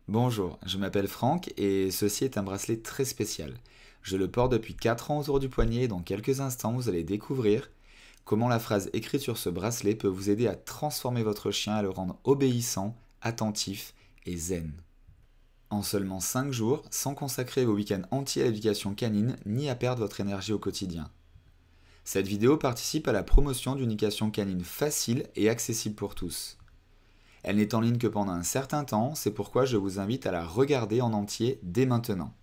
Bonjour, je m'appelle Franck et ceci est un bracelet très spécial. Je le porte depuis 4 ans autour du poignet et dans quelques instants vous allez découvrir comment la phrase écrite sur ce bracelet peut vous aider à transformer votre chien, à le rendre obéissant, attentif et zen. En seulement 5 jours, sans consacrer vos week-ends entiers à l'éducation canine ni à perdre votre énergie au quotidien. Cette vidéo participe à la promotion d'une éducation canine facile et accessible pour tous. Elle n'est en ligne que pendant un certain temps, c'est pourquoi je vous invite à la regarder en entier dès maintenant.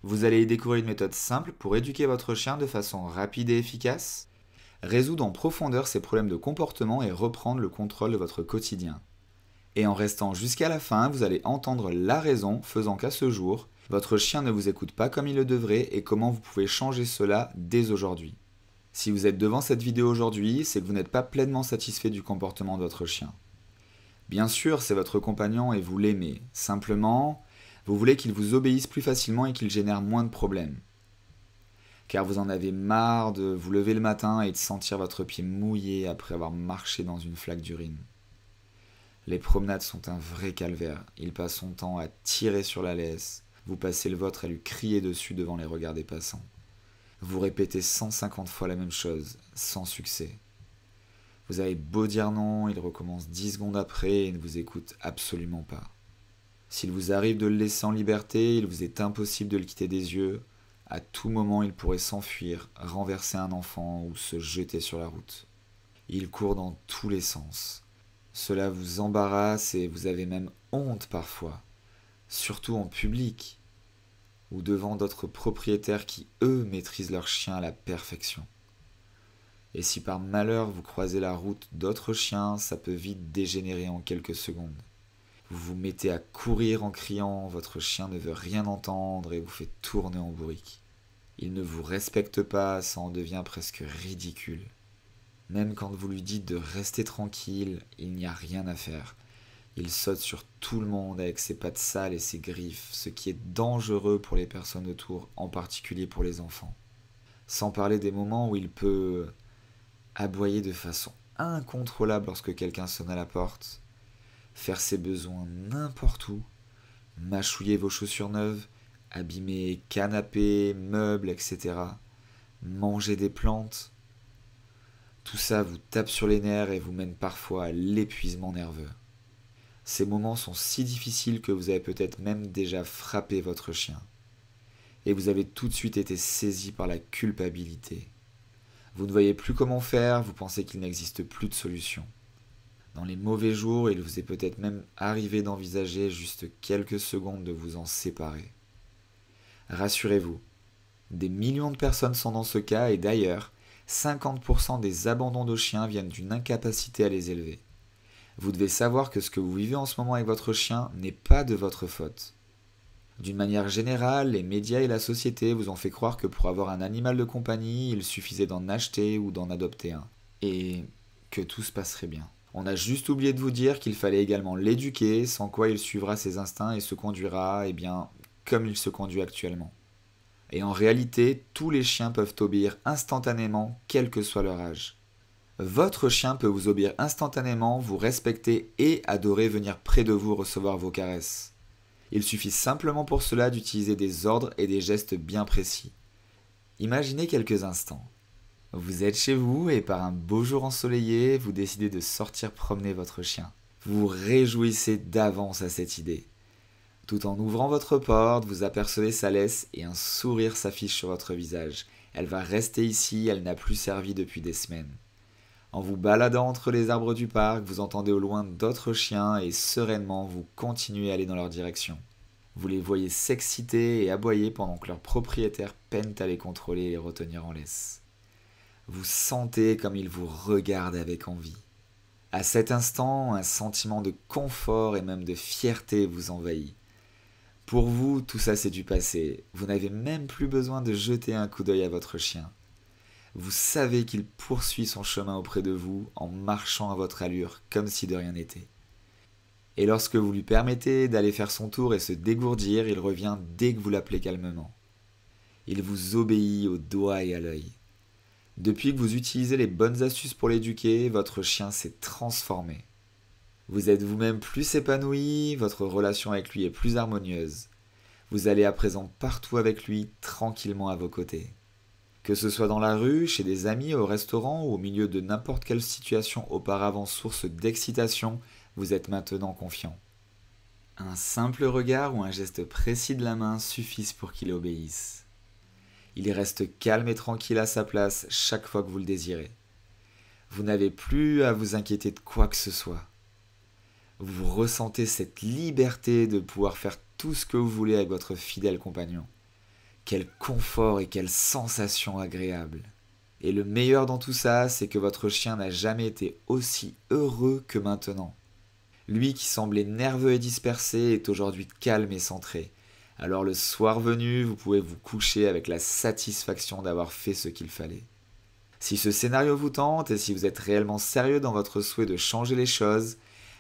Vous allez y découvrir une méthode simple pour éduquer votre chien de façon rapide et efficace, résoudre en profondeur ses problèmes de comportement et reprendre le contrôle de votre quotidien. Et en restant jusqu'à la fin, vous allez entendre la raison faisant qu'à ce jour, votre chien ne vous écoute pas comme il le devrait et comment vous pouvez changer cela dès aujourd'hui. Si vous êtes devant cette vidéo aujourd'hui, c'est que vous n'êtes pas pleinement satisfait du comportement de votre chien. Bien sûr, c'est votre compagnon et vous l'aimez. Simplement, vous voulez qu'il vous obéisse plus facilement et qu'il génère moins de problèmes. Car vous en avez marre de vous lever le matin et de sentir votre pied mouillé après avoir marché dans une flaque d'urine. Les promenades sont un vrai calvaire. Il passe son temps à tirer sur la laisse. Vous passez le vôtre à lui crier dessus devant les regards des passants. Vous répétez 150 fois la même chose, sans succès. Vous avez beau dire non, il recommence 10 secondes après et ne vous écoute absolument pas. S'il vous arrive de le laisser en liberté, il vous est impossible de le quitter des yeux. À tout moment, il pourrait s'enfuir, renverser un enfant ou se jeter sur la route. Il court dans tous les sens. Cela vous embarrasse et vous avez même honte parfois, surtout en public ou devant d'autres propriétaires qui, eux, maîtrisent leur chien à la perfection. Et si par malheur vous croisez la route d'autres chiens, ça peut vite dégénérer en quelques secondes. Vous vous mettez à courir en criant, votre chien ne veut rien entendre et vous fait tourner en bourrique. Il ne vous respecte pas, ça en devient presque ridicule. Même quand vous lui dites de rester tranquille, il n'y a rien à faire. Il saute sur tout le monde avec ses pattes sales et ses griffes, ce qui est dangereux pour les personnes autour, en particulier pour les enfants. Sans parler des moments où il peut aboyer de façon incontrôlable lorsque quelqu'un sonne à la porte, faire ses besoins n'importe où, mâchouiller vos chaussures neuves, abîmer canapés, meubles, etc., manger des plantes. Tout ça vous tape sur les nerfs et vous mène parfois à l'épuisement nerveux. Ces moments sont si difficiles que vous avez peut-être même déjà frappé votre chien. Et vous avez tout de suite été saisi par la culpabilité. Vous ne voyez plus comment faire, vous pensez qu'il n'existe plus de solution. Dans les mauvais jours, il vous est peut-être même arrivé d'envisager juste quelques secondes de vous en séparer. Rassurez-vous, des millions de personnes sont dans ce cas et d'ailleurs, 50% des abandons de chiens viennent d'une incapacité à les élever. Vous devez savoir que ce que vous vivez en ce moment avec votre chien n'est pas de votre faute. D'une manière générale, les médias et la société vous ont fait croire que pour avoir un animal de compagnie, il suffisait d'en acheter ou d'en adopter un. Et que tout se passerait bien. On a juste oublié de vous dire qu'il fallait également l'éduquer, sans quoi il suivra ses instincts et se conduira, comme il se conduit actuellement. Et en réalité, tous les chiens peuvent obéir instantanément, quel que soit leur âge. Votre chien peut vous obéir instantanément, vous respecter et adorer venir près de vous recevoir vos caresses. Il suffit simplement pour cela d'utiliser des ordres et des gestes bien précis. Imaginez quelques instants. Vous êtes chez vous et par un beau jour ensoleillé, vous décidez de sortir promener votre chien. Vous vous réjouissez d'avance à cette idée. Tout en ouvrant votre porte, vous apercevez sa laisse et un sourire s'affiche sur votre visage. Elle va rester ici, elle n'a plus servi depuis des semaines. En vous baladant entre les arbres du parc, vous entendez au loin d'autres chiens et sereinement vous continuez à aller dans leur direction. Vous les voyez s'exciter et aboyer pendant que leurs propriétaires peinent à les contrôler et les retenir en laisse. Vous sentez comme ils vous regardent avec envie. À cet instant, un sentiment de confort et même de fierté vous envahit. Pour vous, tout ça c'est du passé. Vous n'avez même plus besoin de jeter un coup d'œil à votre chien. Vous savez qu'il poursuit son chemin auprès de vous en marchant à votre allure comme si de rien n'était. Et lorsque vous lui permettez d'aller faire son tour et se dégourdir, il revient dès que vous l'appelez calmement. Il vous obéit au doigt et à l'œil. Depuis que vous utilisez les bonnes astuces pour l'éduquer, votre chien s'est transformé. Vous êtes vous-même plus épanoui, votre relation avec lui est plus harmonieuse. Vous allez à présent partout avec lui, tranquillement à vos côtés. Que ce soit dans la rue, chez des amis, au restaurant ou au milieu de n'importe quelle situation auparavant source d'excitation, vous êtes maintenant confiant. Un simple regard ou un geste précis de la main suffisent pour qu'il obéisse. Il reste calme et tranquille à sa place chaque fois que vous le désirez. Vous n'avez plus à vous inquiéter de quoi que ce soit. Vous ressentez cette liberté de pouvoir faire tout ce que vous voulez avec votre fidèle compagnon. Quel confort et quelle sensation agréable. Et le meilleur dans tout ça, c'est que votre chien n'a jamais été aussi heureux que maintenant. Lui qui semblait nerveux et dispersé est aujourd'hui calme et centré. Alors le soir venu, vous pouvez vous coucher avec la satisfaction d'avoir fait ce qu'il fallait. Si ce scénario vous tente et si vous êtes réellement sérieux dans votre souhait de changer les choses,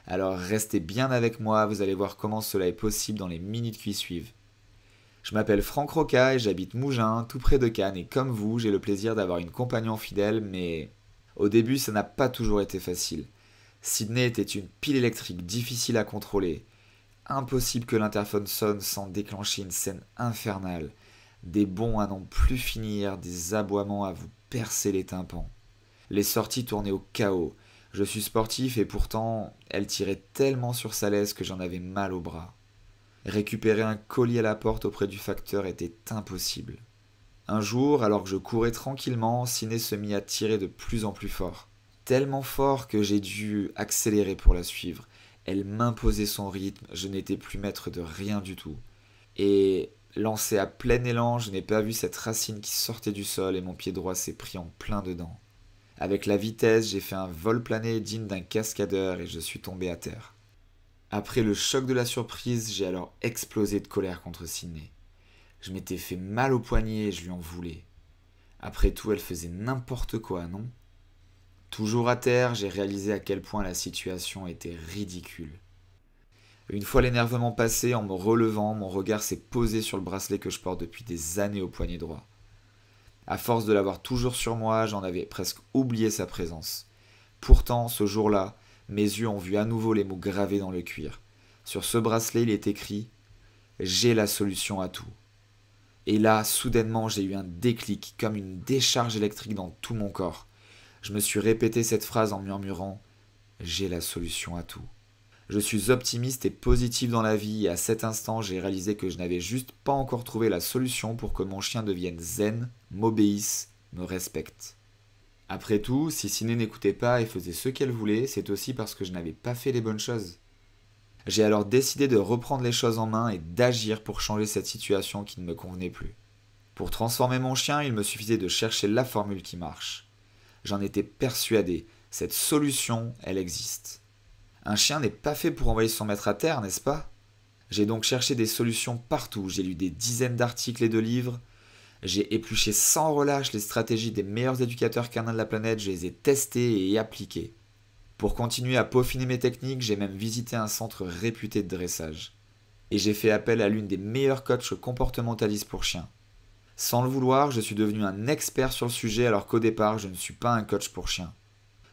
alors restez bien avec moi, vous allez voir comment cela est possible dans les minutes qui suivent. Je m'appelle Franck Roca et j'habite Mougins, tout près de Cannes, et comme vous, j'ai le plaisir d'avoir une compagnon fidèle, mais au début ça n'a pas toujours été facile. Sydney était une pile électrique difficile à contrôler. Impossible que l'interphone sonne sans déclencher une scène infernale. Des bonds à n'en plus finir, des aboiements à vous percer les tympans. Les sorties tournaient au chaos. Je suis sportif et pourtant, elle tirait tellement sur sa laisse que j'en avais mal au bras. Récupérer un colis à la porte auprès du facteur était impossible. Un jour, alors que je courais tranquillement, Sydney se mit à tirer de plus en plus fort. Tellement fort que j'ai dû accélérer pour la suivre. Elle m'imposait son rythme, je n'étais plus maître de rien du tout. Et lancé à plein élan, je n'ai pas vu cette racine qui sortait du sol et mon pied droit s'est pris en plein dedans. Avec la vitesse, j'ai fait un vol plané digne d'un cascadeur et je suis tombé à terre. Après le choc de la surprise, j'ai alors explosé de colère contre Sydney. Je m'étais fait mal au poignet et je lui en voulais. Après tout, elle faisait n'importe quoi, non ? Toujours à terre, j'ai réalisé à quel point la situation était ridicule. Une fois l'énervement passé, en me relevant, mon regard s'est posé sur le bracelet que je porte depuis des années au poignet droit. À force de l'avoir toujours sur moi, j'en avais presque oublié sa présence. Pourtant, ce jour-là, mes yeux ont vu à nouveau les mots gravés dans le cuir. Sur ce bracelet, il est écrit « J'ai la solution à tout ». Et là, soudainement, j'ai eu un déclic, comme une décharge électrique dans tout mon corps. Je me suis répété cette phrase en murmurant « J'ai la solution à tout ». Je suis optimiste et positif dans la vie et à cet instant, j'ai réalisé que je n'avais juste pas encore trouvé la solution pour que mon chien devienne zen, m'obéisse, me respecte. Après tout, si Sydney n'écoutait pas et faisait ce qu'elle voulait, c'est aussi parce que je n'avais pas fait les bonnes choses. J'ai alors décidé de reprendre les choses en main et d'agir pour changer cette situation qui ne me convenait plus. Pour transformer mon chien, il me suffisait de chercher la formule qui marche. J'en étais persuadé, cette solution, elle existe. Un chien n'est pas fait pour envoyer son maître à terre, n'est-ce pas ? J'ai donc cherché des solutions partout, j'ai lu des dizaines d'articles et de livres, j'ai épluché sans relâche les stratégies des meilleurs éducateurs canins de la planète, je les ai testées et appliquées. Pour continuer à peaufiner mes techniques, j'ai même visité un centre réputé de dressage. Et j'ai fait appel à l'une des meilleures coachs comportementalistes pour chiens. Sans le vouloir, je suis devenu un expert sur le sujet alors qu'au départ, je ne suis pas un coach pour chiens.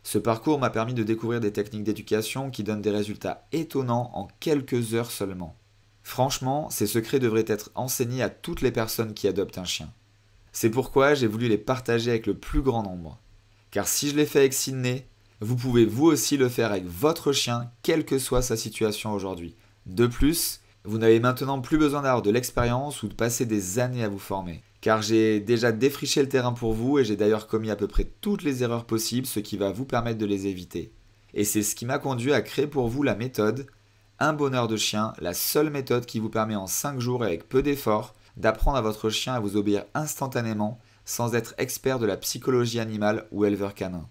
Ce parcours m'a permis de découvrir des techniques d'éducation qui donnent des résultats étonnants en quelques heures seulement. Franchement, ces secrets devraient être enseignés à toutes les personnes qui adoptent un chien. C'est pourquoi j'ai voulu les partager avec le plus grand nombre. Car si je l'ai fait avec Sydney, vous pouvez vous aussi le faire avec votre chien, quelle que soit sa situation aujourd'hui. De plus, vous n'avez maintenant plus besoin d'avoir de l'expérience ou de passer des années à vous former. Car j'ai déjà défriché le terrain pour vous et j'ai d'ailleurs commis à peu près toutes les erreurs possibles, ce qui va vous permettre de les éviter. Et c'est ce qui m'a conduit à créer pour vous la méthode Un bonheur de chien, la seule méthode qui vous permet en 5 jours et avec peu d'efforts d'apprendre à votre chien à vous obéir instantanément sans être expert de la psychologie animale ou éleveur canin.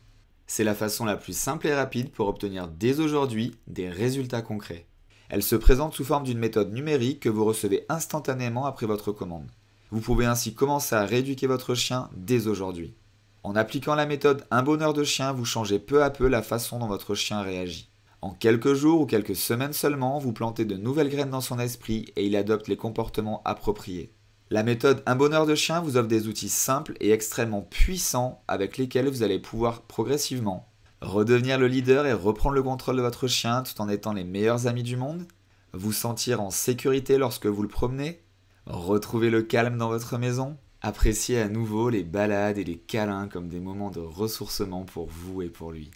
C'est la façon la plus simple et rapide pour obtenir dès aujourd'hui des résultats concrets. Elle se présente sous forme d'une méthode numérique que vous recevez instantanément après votre commande. Vous pouvez ainsi commencer à rééduquer votre chien dès aujourd'hui. En appliquant la méthode Un bonheur de chien, vous changez peu à peu la façon dont votre chien réagit. En quelques jours ou quelques semaines seulement, vous plantez de nouvelles graines dans son esprit et il adopte les comportements appropriés. La méthode Un bonheur de chien vous offre des outils simples et extrêmement puissants avec lesquels vous allez pouvoir progressivement Redevenir le leader et reprendre le contrôle de votre chien tout en étant les meilleurs amis du monde? Vous sentir en sécurité lorsque vous le promenez? Retrouver le calme dans votre maison? Apprécier à nouveau les balades et les câlins comme des moments de ressourcement pour vous et pour lui.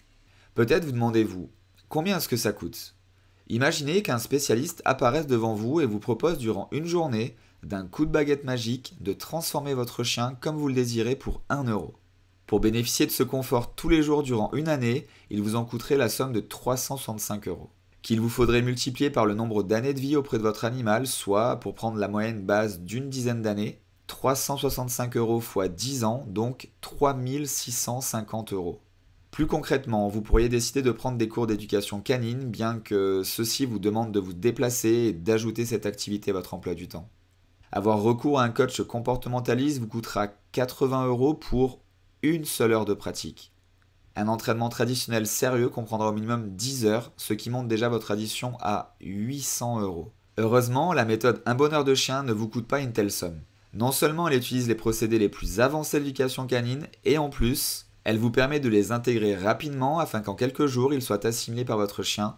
Peut-être vous demandez-vous, combien est-ce que ça coûte? Imaginez qu'un spécialiste apparaisse devant vous et vous propose durant une journée, d'un coup de baguette magique, de transformer votre chien comme vous le désirez pour 1 euro. Pour bénéficier de ce confort tous les jours durant une année, il vous en coûterait la somme de 365 euros. Qu'il vous faudrait multiplier par le nombre d'années de vie auprès de votre animal, soit, pour prendre la moyenne base d'une dizaine d'années, 365 euros x 10 ans, donc 3650 euros. Plus concrètement, vous pourriez décider de prendre des cours d'éducation canine, bien que ceux-ci vous demandent de vous déplacer et d'ajouter cette activité à votre emploi du temps. Avoir recours à un coach comportementaliste vous coûtera 80 euros pour une seule heure de pratique. Un entraînement traditionnel sérieux comprendra au minimum 10 heures, ce qui monte déjà votre addition à 800 euros. Heureusement, la méthode Un bonheur de chien ne vous coûte pas une telle somme. Non seulement elle utilise les procédés les plus avancés d'éducation canine, et en plus, elle vous permet de les intégrer rapidement afin qu'en quelques jours, ils soient assimilés par votre chien,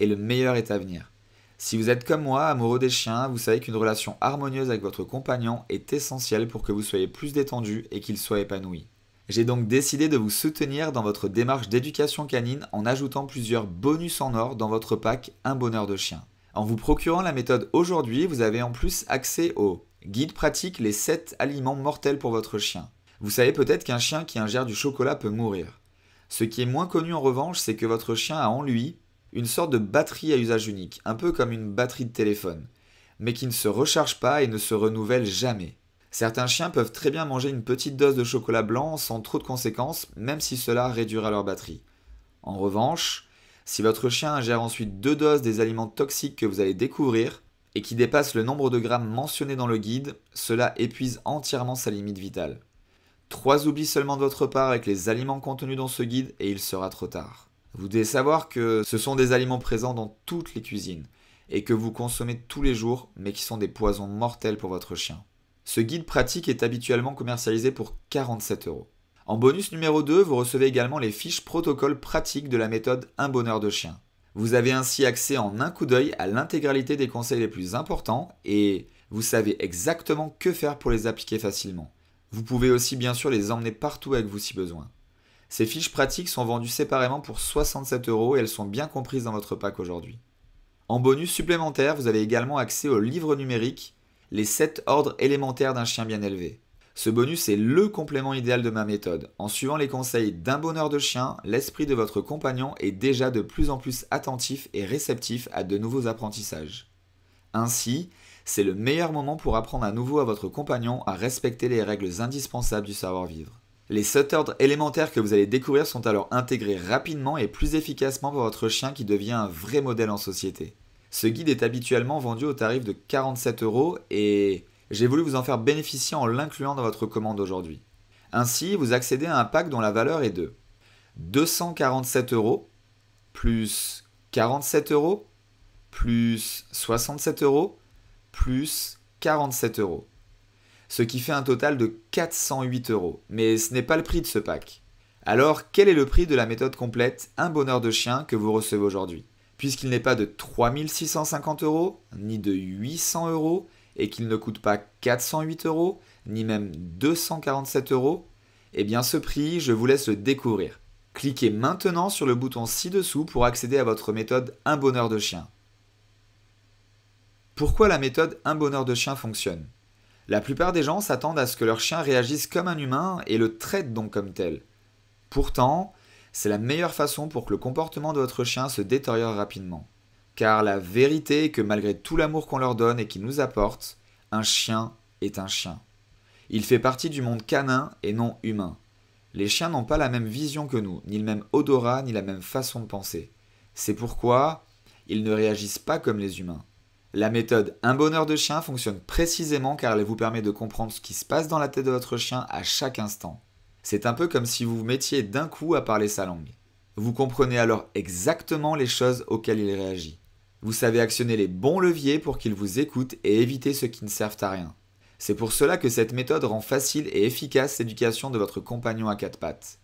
et le meilleur est à venir. Si vous êtes comme moi, amoureux des chiens, vous savez qu'une relation harmonieuse avec votre compagnon est essentielle pour que vous soyez plus détendu et qu'il soit épanoui. J'ai donc décidé de vous soutenir dans votre démarche d'éducation canine en ajoutant plusieurs bonus en or dans votre pack Un bonheur de chien. En vous procurant la méthode aujourd'hui, vous avez en plus accès au guide pratique les 7 aliments mortels pour votre chien. Vous savez peut-être qu'un chien qui ingère du chocolat peut mourir. Ce qui est moins connu en revanche, c'est que votre chien a en lui une sorte de batterie à usage unique, un peu comme une batterie de téléphone, mais qui ne se recharge pas et ne se renouvelle jamais. Certains chiens peuvent très bien manger une petite dose de chocolat blanc sans trop de conséquences, même si cela réduira leur batterie. En revanche, si votre chien ingère ensuite 2 doses des aliments toxiques que vous allez découvrir, et qui dépassent le nombre de grammes mentionnés dans le guide, cela épuise entièrement sa limite vitale. 3 oublis seulement de votre part avec les aliments contenus dans ce guide et il sera trop tard. Vous devez savoir que ce sont des aliments présents dans toutes les cuisines, et que vous consommez tous les jours, mais qui sont des poisons mortels pour votre chien. Ce guide pratique est habituellement commercialisé pour 47 euros. En bonus numéro 2, vous recevez également les fiches protocole pratiques de la méthode Un bonheur de chien. Vous avez ainsi accès en un coup d'œil à l'intégralité des conseils les plus importants et vous savez exactement que faire pour les appliquer facilement. Vous pouvez aussi bien sûr les emmener partout avec vous si besoin. Ces fiches pratiques sont vendues séparément pour 67 euros et elles sont bien comprises dans votre pack aujourd'hui. En bonus supplémentaire, vous avez également accès au livre numérique Les 7 ordres élémentaires d'un chien bien élevé. Ce bonus est le complément idéal de ma méthode. En suivant les conseils d'Un bonheur de chien, l'esprit de votre compagnon est déjà de plus en plus attentif et réceptif à de nouveaux apprentissages. Ainsi, c'est le meilleur moment pour apprendre à nouveau à votre compagnon à respecter les règles indispensables du savoir-vivre. Les 7 ordres élémentaires que vous allez découvrir sont alors intégrés rapidement et plus efficacement pour votre chien qui devient un vrai modèle en société. Ce guide est habituellement vendu au tarif de 47 euros et j'ai voulu vous en faire bénéficier en l'incluant dans votre commande aujourd'hui. Ainsi, vous accédez à un pack dont la valeur est de 247 euros, plus 47 euros, plus 67 euros, plus 47 euros. Ce qui fait un total de 408 euros. Mais ce n'est pas le prix de ce pack. Alors, quel est le prix de la méthode complète Un bonheur de chien que vous recevez aujourd'hui? Puisqu'il n'est pas de 3650 euros, ni de 800 euros, et qu'il ne coûte pas 408 euros, ni même 247 euros, eh bien ce prix, je vous laisse le découvrir. Cliquez maintenant sur le bouton ci-dessous pour accéder à votre méthode Un bonheur de chien. Pourquoi la méthode Un bonheur de chien fonctionne? La plupart des gens s'attendent à ce que leur chien réagisse comme un humain et le traite donc comme tel. Pourtant, c'est la meilleure façon pour que le comportement de votre chien se détériore rapidement. Car la vérité est que malgré tout l'amour qu'on leur donne et qu'ils nous apportent, un chien est un chien. Il fait partie du monde canin et non humain. Les chiens n'ont pas la même vision que nous, ni le même odorat, ni la même façon de penser. C'est pourquoi ils ne réagissent pas comme les humains. La méthode Un bonheur de chien fonctionne précisément car elle vous permet de comprendre ce qui se passe dans la tête de votre chien à chaque instant. C'est un peu comme si vous vous mettiez d'un coup à parler sa langue. Vous comprenez alors exactement les choses auxquelles il réagit. Vous savez actionner les bons leviers pour qu'il vous écoute et éviter ceux qui ne servent à rien. C'est pour cela que cette méthode rend facile et efficace l'éducation de votre compagnon à 4 pattes.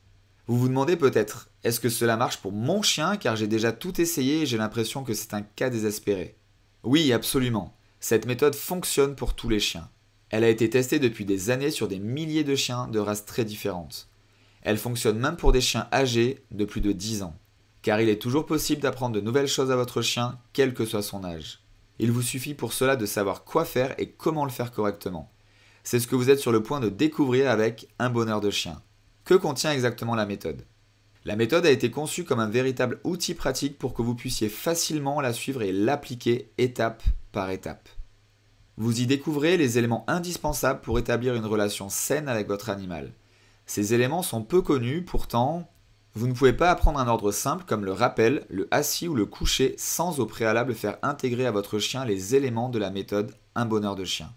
Vous vous demandez peut-être, est-ce que cela marche pour mon chien car j'ai déjà tout essayé et j'ai l'impression que c'est un cas désespéré? Oui, absolument. Cette méthode fonctionne pour tous les chiens. Elle a été testée depuis des années sur des milliers de chiens de races très différentes. Elle fonctionne même pour des chiens âgés de plus de 10 ans. Car il est toujours possible d'apprendre de nouvelles choses à votre chien, quel que soit son âge. Il vous suffit pour cela de savoir quoi faire et comment le faire correctement. C'est ce que vous êtes sur le point de découvrir avec Un bonheur de chien. Que contient exactement la méthode? La méthode a été conçue comme un véritable outil pratique pour que vous puissiez facilement la suivre et l'appliquer étape par étape. Vous y découvrez les éléments indispensables pour établir une relation saine avec votre animal. Ces éléments sont peu connus, pourtant, vous ne pouvez pas apprendre un ordre simple comme le rappel, le assis ou le coucher sans au préalable faire intégrer à votre chien les éléments de la méthode Un bonheur de chien.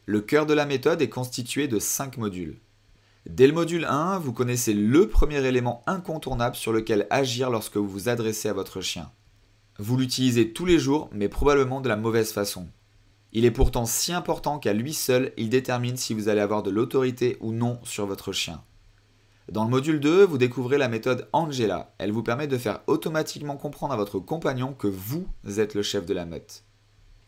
Le cœur de la méthode est constitué de 5 modules. Dès le module 1, vous connaissez le premier élément incontournable sur lequel agir lorsque vous vous adressez à votre chien. Vous l'utilisez tous les jours, mais probablement de la mauvaise façon. Il est pourtant si important qu'à lui seul, il détermine si vous allez avoir de l'autorité ou non sur votre chien. Dans le module 2, vous découvrez la méthode Angela. Elle vous permet de faire automatiquement comprendre à votre compagnon que vous êtes le chef de la meute.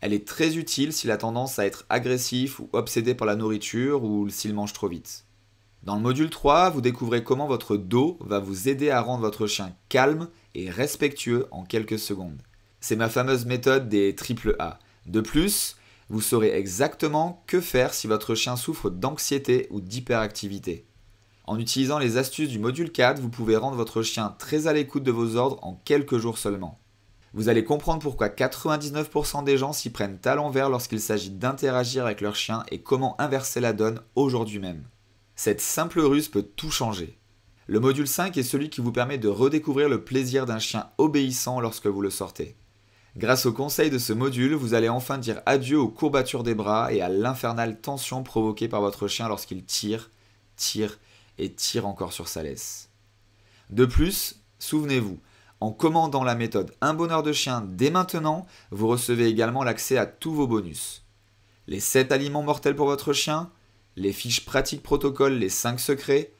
Elle est très utile s'il a tendance à être agressif ou obsédé par la nourriture ou s'il mange trop vite. Dans le module 3, vous découvrez comment votre dos va vous aider à rendre votre chien calme et respectueux en quelques secondes. C'est ma fameuse méthode des triple A. De plus, vous saurez exactement que faire si votre chien souffre d'anxiété ou d'hyperactivité. En utilisant les astuces du module 4, vous pouvez rendre votre chien très à l'écoute de vos ordres en quelques jours seulement. Vous allez comprendre pourquoi 99% des gens s'y prennent à l'envers lorsqu'il s'agit d'interagir avec leur chien et comment inverser la donne aujourd'hui même. Cette simple ruse peut tout changer. Le module 5 est celui qui vous permet de redécouvrir le plaisir d'un chien obéissant lorsque vous le sortez. Grâce au conseil de ce module, vous allez enfin dire adieu aux courbatures des bras et à l'infernale tension provoquée par votre chien lorsqu'il tire et tire encore sur sa laisse. De plus, souvenez-vous, en commandant la méthode Un bonheur de chien dès maintenant, vous recevez également l'accès à tous vos bonus. Les 7 aliments mortels pour votre chien, les fiches pratiques protocole, les 5 secrets,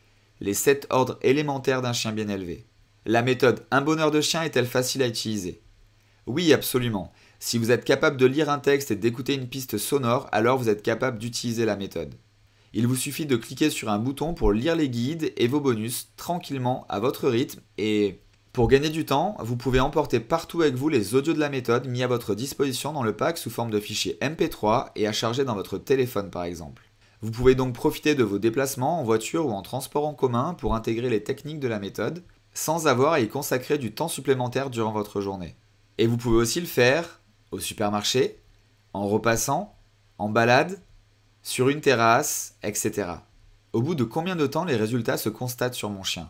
les 7 ordres élémentaires d'un chien bien élevé. La méthode Un bonheur de chien est-elle facile à utiliser? Oui, absolument. Si vous êtes capable de lire un texte et d'écouter une piste sonore, alors vous êtes capable d'utiliser la méthode. Il vous suffit de cliquer sur un bouton pour lire les guides et vos bonus tranquillement à votre rythme et pour gagner du temps, vous pouvez emporter partout avec vous les audios de la méthode mis à votre disposition dans le pack sous forme de fichier MP3 et à charger dans votre téléphone par exemple. Vous pouvez donc profiter de vos déplacements en voiture ou en transport en commun pour intégrer les techniques de la méthode sans avoir à y consacrer du temps supplémentaire durant votre journée. Et vous pouvez aussi le faire au supermarché, en repassant, en balade, sur une terrasse, etc. Au bout de combien de temps les résultats se constatent sur mon chien?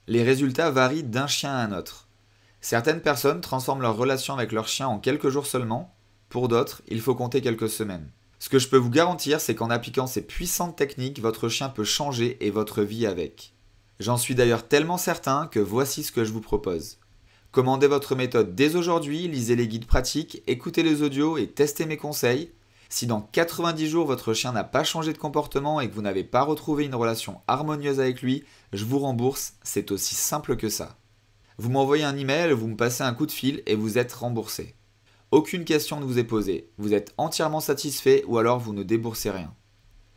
Les résultats varient d'un chien à un autre. Certaines personnes transforment leur relation avec leur chien en quelques jours seulement, pour d'autres, il faut compter quelques semaines. Ce que je peux vous garantir, c'est qu'en appliquant ces puissantes techniques, votre chien peut changer et votre vie avec. J'en suis d'ailleurs tellement certain que voici ce que je vous propose. Commandez votre méthode dès aujourd'hui, lisez les guides pratiques, écoutez les audios et testez mes conseils. Si dans 90 jours votre chien n'a pas changé de comportement et que vous n'avez pas retrouvé une relation harmonieuse avec lui, je vous rembourse, c'est aussi simple que ça. Vous m'envoyez un email, vous me passez un coup de fil et vous êtes remboursé. Aucune question ne vous est posée, vous êtes entièrement satisfait ou alors vous ne déboursez rien.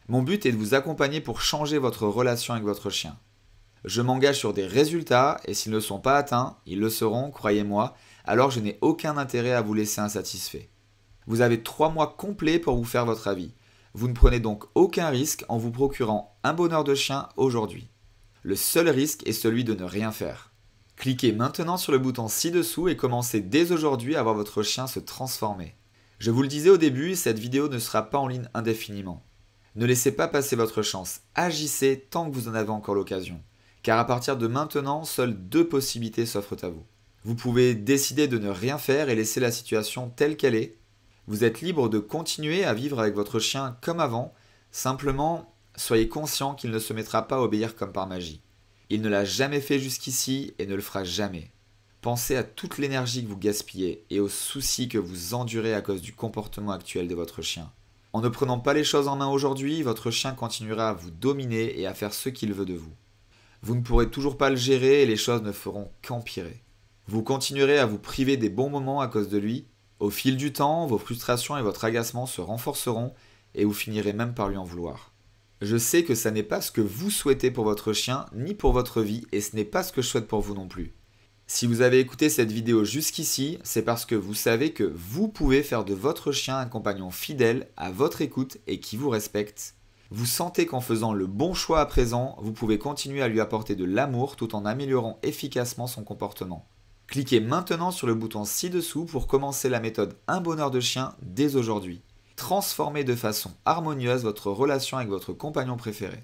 Mon but est de vous accompagner pour changer votre relation avec votre chien. Je m'engage sur des résultats et s'ils ne sont pas atteints, ils le seront, croyez-moi, alors je n'ai aucun intérêt à vous laisser insatisfait. Vous avez 3 mois complets pour vous faire votre avis. Vous ne prenez donc aucun risque en vous procurant Un bonheur de chien aujourd'hui. Le seul risque est celui de ne rien faire. Cliquez maintenant sur le bouton ci-dessous et commencez dès aujourd'hui à voir votre chien se transformer. Je vous le disais au début, cette vidéo ne sera pas en ligne indéfiniment. Ne laissez pas passer votre chance, agissez tant que vous en avez encore l'occasion. Car à partir de maintenant, seules 2 possibilités s'offrent à vous. Vous pouvez décider de ne rien faire et laisser la situation telle qu'elle est. Vous êtes libre de continuer à vivre avec votre chien comme avant, simplement soyez conscient qu'il ne se mettra pas à obéir comme par magie. Il ne l'a jamais fait jusqu'ici et ne le fera jamais. Pensez à toute l'énergie que vous gaspillez et aux soucis que vous endurez à cause du comportement actuel de votre chien. En ne prenant pas les choses en main aujourd'hui, votre chien continuera à vous dominer et à faire ce qu'il veut de vous. Vous ne pourrez toujours pas le gérer et les choses ne feront qu'empirer. Vous continuerez à vous priver des bons moments à cause de lui. Au fil du temps, vos frustrations et votre agacement se renforceront et vous finirez même par lui en vouloir. Je sais que ça n'est pas ce que vous souhaitez pour votre chien ni pour votre vie et ce n'est pas ce que je souhaite pour vous non plus. Si vous avez écouté cette vidéo jusqu'ici, c'est parce que vous savez que vous pouvez faire de votre chien un compagnon fidèle, à votre écoute et qui vous respecte. Vous sentez qu'en faisant le bon choix à présent, vous pouvez continuer à lui apporter de l'amour tout en améliorant efficacement son comportement. Cliquez maintenant sur le bouton ci-dessous pour commencer la méthode Un bonheur de chien dès aujourd'hui. Transformez de façon harmonieuse votre relation avec votre compagnon préféré.